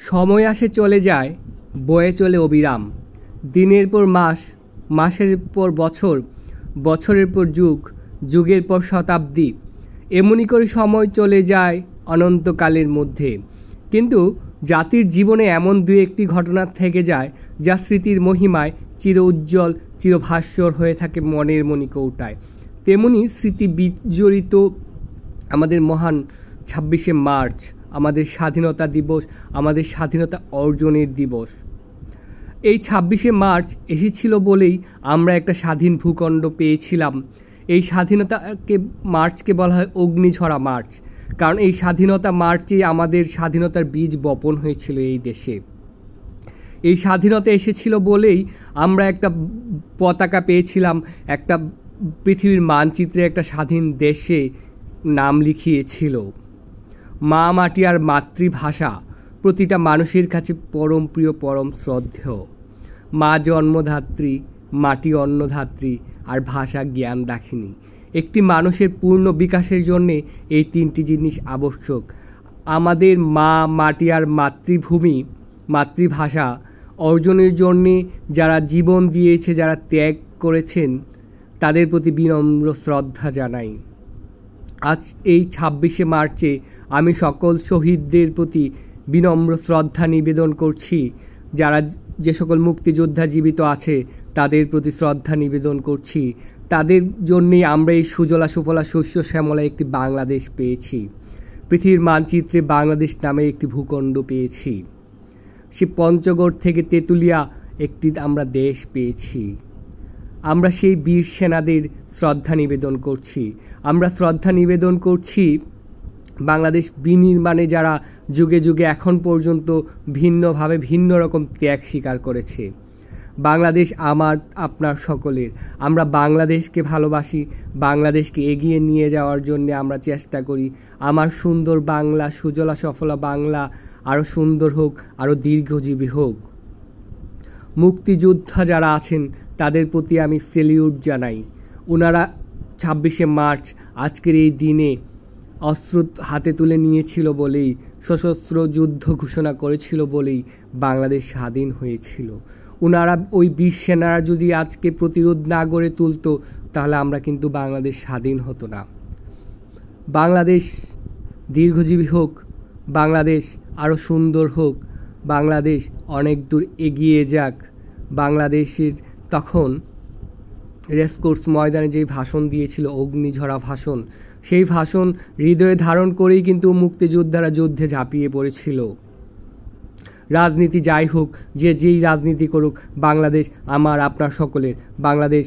সময় আসে চলে যায়, বয়ে চলে অবিরাম। দিনের পর মাস, মাসের পর বছর, বছরের পর যুগ, যুগের পর শতাব্দী। এমনি করে সময় চলে যায় অনন্তকালের মধ্যে। কিন্তু জাতির জীবনে এমন দু একটি ঘটনা থেকে যায় যা স্মৃতির মহিমায় চির উজ্জ্বল, চিরভাস্বর হয়ে থাকে মনের মণিকৌটায়। তেমনি স্মৃতি বিজড়িত আমাদের মহান ২৬শে মার্চ, আমাদের স্বাধীনতা দিবস, আমাদের স্বাধীনতা অর্জনের দিবস। এই ২৬শে মার্চ এসেছিল বলেই আমরা একটা স্বাধীন ভূখণ্ড পেয়েছিলাম। এই স্বাধীনতাকে মার্চকে বলা হয় অগ্নিঝরা মার্চ, কারণ এই স্বাধীনতা মার্চেই আমাদের স্বাধীনতার বীজ বপন হয়েছিল এই দেশে। এই স্বাধীনতা এসেছিল বলেই আমরা একটা পতাকা পেয়েছিলাম, একটা পৃথিবীর মানচিত্রে একটা স্বাধীন দেশে নাম লিখিয়েছিল। মা মাটি আর মাতৃভাষা প্রতিটা মানুষের কাছে পরম প্রিয়, পরম শ্রদ্ধেয়। মা জন্মধাত্রী, মাটি অন্নধাত্রী, আর ভাষা জ্ঞান দাখিনী। একটি মানুষের পূর্ণ বিকাশের জন্যে এই তিনটি জিনিস আবশ্যক। আমাদের মা মাটি আর মাতৃভূমি, মাতৃভাষা অর্জনের জন্যে যারা জীবন দিয়েছে, যারা ত্যাগ করেছেন, তাদের প্রতি বিনম্র শ্রদ্ধা জানাই। আজ এই ২৬শে মার্চে আমি সকল শহীদদের প্রতি বিনম্র শ্রদ্ধা নিবেদন করছি। যারা যে সকল মুক্তিযোদ্ধা জীবিত আছে তাদের প্রতি শ্রদ্ধা নিবেদন করছি। তাদের জন্যেই আমরা এই সুজলা সুফলা শস্য শ্যামলা একটি বাংলাদেশ পেয়েছি। পৃথিবীর মানচিত্রে বাংলাদেশ নামে একটি ভূখণ্ড পেয়েছি। সে পঞ্চগড় থেকে তেঁতুলিয়া একটি আমরা দেশ পেয়েছি। আমরা সেই বীর সেনাদের শ্রদ্ধা নিবেদন করছি। আমরা শ্রদ্ধা নিবেদন করছি বাংলাদেশ বিনির্মাণে যারা যুগে যুগে এখন পর্যন্ত ভিন্নভাবে ভিন্ন রকম ত্যাগ স্বীকার করেছে। বাংলাদেশ আমার, আপনার সকলের। আমরা বাংলাদেশকে ভালোবাসি, বাংলাদেশকে এগিয়ে নিয়ে যাওয়ার জন্য আমরা চেষ্টা করি। আমার সুন্দর বাংলা, সুজলা সফলা বাংলা আরও সুন্দর হোক, আরও দীর্ঘজীবী হোক। মুক্তিযোদ্ধা যারা আছেন তাদের প্রতি আমি সেলিউট জানাই। ওনারা ২৬শে মার্চ আজকের এই দিনে অস্ত্র হাতে তুলে নিয়েছিল বলেই, সশস্ত্র যুদ্ধ ঘোষণা করেছিল বলেই বাংলাদেশ স্বাধীন হয়েছিল। ওনারা, ওই বীর সেনারা যদি আজকে প্রতিরোধ না গড়ে তুলতো তাহলে আমরা কিন্তু বাংলাদেশ স্বাধীন হতো না। বাংলাদেশ দীর্ঘজীবী হোক, বাংলাদেশ আরও সুন্দর হোক, বাংলাদেশ অনেক দূর এগিয়ে যাক। বাংলাদেশের তখন রেসকোর্স ময়দানে যেই ভাষণ দিয়েছিল, অগ্নিঝরা ভাষণ, সেই ভাষণ হৃদয়ে ধারণ করেই কিন্তু মুক্তিযোদ্ধারা যুদ্ধে ঝাঁপিয়ে পড়েছিল। রাজনীতি যাই হোক, যে যেই রাজনীতি করুক, বাংলাদেশ আমার, আপনার সকলের। বাংলাদেশ